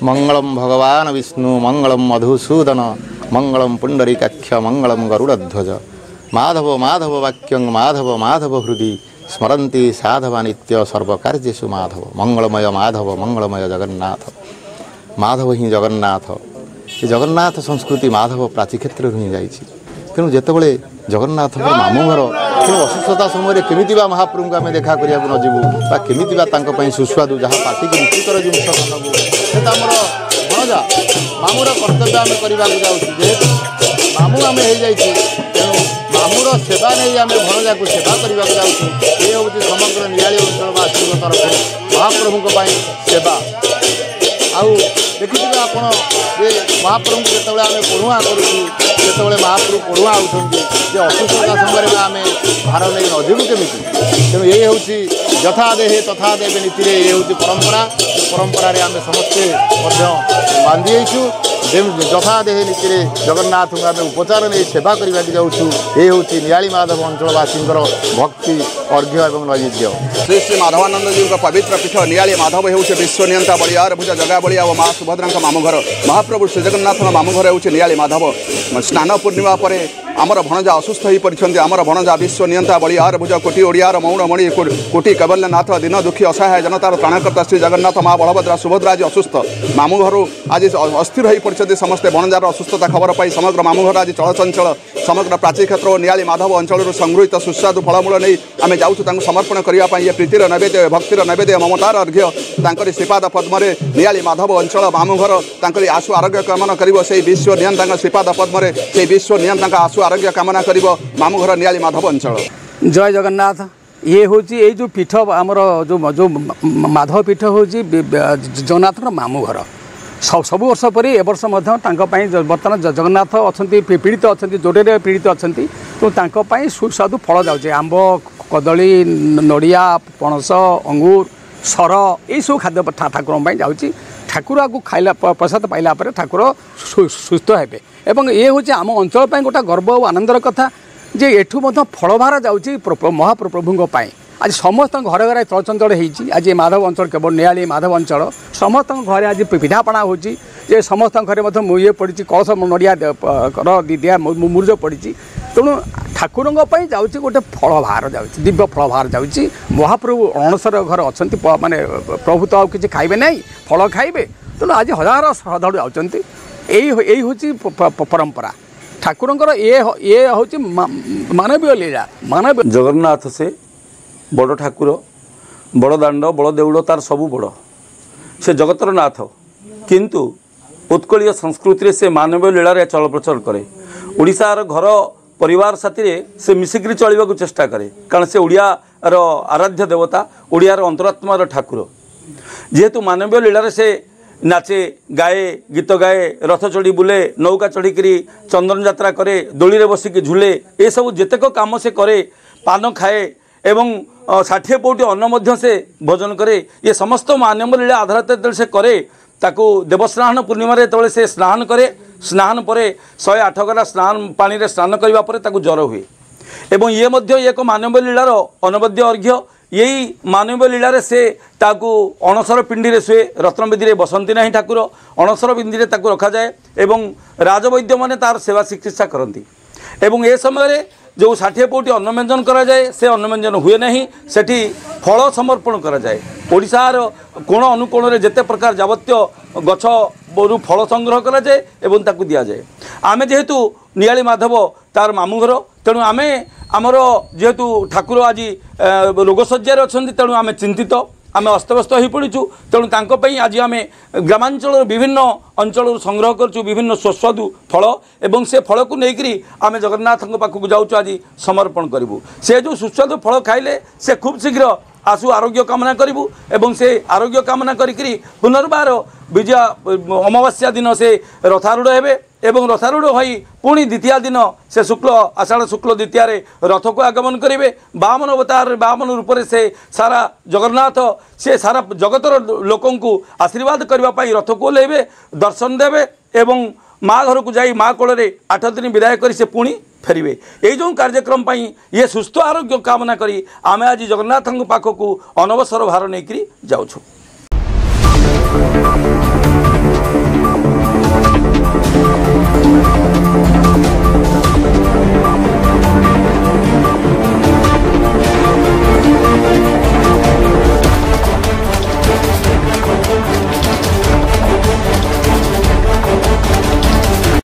मंगलम भगवान विष्णु मंगलम मधुसूदन मंगलम पुंडरीकाक्ष मंगलम गरुड़ध्वज माधव माधव वाक्यं माधव माधव हृदि स्मरन्ति साधवा नित्य सर्वकार्येषु माधव मंगलमय माधव मंगलमय जगन्नाथ माधव ही जगन्नाथ ये जगन्नाथ संस्कृति माधव प्राची क्षेत्र ही जाइए तेणु जितेबाला जगन्नाथ मामू घर तेणु असुस्थता समय केमी महाप्रभु को आम देखा करने न जीवु केमी सुस्वादु जहाँ पार्टी की रुचिकर जिन आमर भणजा मामूर कर्तव्य आम करने जाऊँ जेहेतु मामू आम हो जाइए तेणु मामूर सेवा नहीं आम भणजा को सेवा करने जाऊँ ये हूँ समग्र निराली अंचलवासी तरफ महाप्रभु सेवा आउ देखिए आप महाप्रभु जो आम पढ़ुआ करूँ महाप्रभु पढ़ुआ आउट असुस्थता समय आम भार नहीं नजीबू केमी तेणु ये हूँ यथा देहे तथा देवे नीति ये हूँ परंपरा परंपरा आम समस्ते बांधि यथा देहे नीति जगन्नाथ को आम उपचार नहीं सेवा करने जाऊँ ये हूँ नियाली माधव अंचलवासी भक्ति अर्घ्य और नैवेद्य श्री श्री माधवानंद जी पवित्र पीठ नियाली माधव हूँ विश्वनियंता बलियार भुज जगा बलिया और माँ सुभद्रा मामू घर महाप्रभु श्री जगन्नाथ मामू घर हूँ नियाली माधव स्नान पूर्णिमा पर आमर भणजा असुस्थ हो पड़ते आमर भणजा विश्वनियंता बलियार भुज कोटी ओडियार मौणमणि कोटी कैबल्यनाथ दिन दुखी असहाय जनतार त्राणकर्ता श्री जगन्नाथ माँ बलभद्रा सुभद्रा आज असुस्थ मामू घर आज अस्थिर हो पड़ते समस्ते भणजार असुस्थता खबर पाई समग्र मामू घर आज चलचंचल समग्र प्राची क्षेत्र और नियाली माधव अंचल संगृहित सुस्वादु फलमूल नहीं आम जाऊँ समर्पण करने ये प्रीतिर नैवेद्य भक्तिर नैवेद्य ममतार अर्घ्य तांकरी श्रीपाद पद्म नियाली माधव अंचल मामू घर तांकरी आशु आरोग्य कामना करिवो से विश्व नियंता श्रीपाद पद्म से विश्व नियंता आशु आरोग्य कामना करिवो मामू घर नियाली माधव अंचल। जय जगन्नाथ ये हूँ ये जो पीठ आमर जो माधव पीठ हूँ जगन्नाथ मामू घर सब वर्ष पर ए वर्ष बर्तमान जगन्नाथ अच्छा पीड़ित अच्छा जोड़े पीड़ित अच्छा तो सुस्वादु फल जाऊे आंब कदली नड़िया पणस अंगूर सर यही सब खाद्य ठाकुर जाऊँगी ठाकुर को खाइला प्रसाद पाइला ठाकुर सुस्थ हेबे एवं ये हूँ आम अंचल गोटे गर्व और आनंदर कथा जे एठू फल भार जाऊँगी महाप्रभुों आज समस्त घर घर चलचंचल होती आज माधव अंचल केवल नियाली माधव अंचल समस्त घर आज पिठापणा होची समस्त घर ये पड़ी कलश नड़िया दिया मुर्ज पड़ी तेणु ठाकुर जाऊँगी गोटे फल बाहर जाऊँगी दिव्य फल बाहर जाऊँगी महाप्रभु अणसर घर अच्छा माने प्रभु तो किसी खाइबे नहीं फल खाइबे तेणु आज हजार श्रद्धालु जाऊँगी यही हूँ परंपरा ठाकुर ये हूँ मानवीय लीला मानवीय जगन्नाथ से बड़ ठाकुर बड़ दाण्ड बड़ देउड़ तार सबू बड़ से जगतर नाथ किंतु उत्कलीय संस्कृति से मानवीय लीला चल प्रचल करे ओडिशार घर परिवार साथी से मिसिकी चलने को चेष्टा करे कारण से ओडियार आराध्य देवता ओडियार अंतरात्मार ठाकुर जेहेतु मानवीय लीला से नाचे गाए गीत गाए रथ चढ़ी बुले नौका चढ़ी चंदन यात्रा करे दोली रे बसिक झुले ये सब जेतेक काम से करे पान खाए एवं 60 पौटी अन्न से भोजन करे ये समस्त मानव लीला आधारित से करे ताकू देवस्नान पूर्णिमा जो से स्नान करे स्नान पर 108 गरा स्नान पानी रे स्नान करने पर ज्वर हुए एवं ये एक मानव लीलार अनवद्य अर्घ्य यही मानव लीला से ताकू अणसर पिंडी रे शुए रत्नवेदी रे बसंती नहीं ठाकुर अणसर पिंडी रे ताकू रखा जाए एवं राजवैद्य माने तार सेवा चिकित्सा करती एवं ए समय जो 60 पौटी अन्न व्यंजन करा जाए से अन्न व्यंजन हुए नहीं सेठी फल समर्पण करा जाए ओडिशार कोण अनुकोण रे जेते प्रकार जावत्य गछ बोरु फल संग्रह करा जाए एवं ताकू दिया जाए आमे जेहेतु नियाली माधव तार मामू घर तेणु आमे आमर जेहेतु ठाकुर आज रोगशज्यार अच्छा तेणु आमे चिंतित आम अस्तव्यस्त हो पड़ू तेणु तांकों आज आम ग्रामांचल विभिन्न अंचल संग्रह करूँ विभिन्न सुस्वादु फल एवं से फल को लेकर आम जगन्नाथ पाखक जाऊँ आज समर्पण करूँ से जो सुस्वादु फल खाइले से खूब शीघ्र आशु आरोग्य कामना करूँ एवं से आरोग्य कामना करी पुनर्बार विजय अमावास्या दिन से रथारूढ़ हेबे एवं रथारूढ़ होई पुणी द्वितीय दिन से शुक्ल आषाढ़ शुक्ल द्वितीय रथ को आगमन करेंगे बामन अवतार बामन रूप से सारा जगन्नाथ से सारा जगतर लोकों को आशीर्वाद करने रथ को ओह्लैबे दर्शन देवे एवं माँ घर को जाई माँ कोल 8 दिन विदाय कर से पुणी फेरवे यही जो कार्यक्रम ये सुस्थ आरोग्य कामना करी आमे आज जगन्नाथ पाखक अनवसर भार नहीं जाऊँ।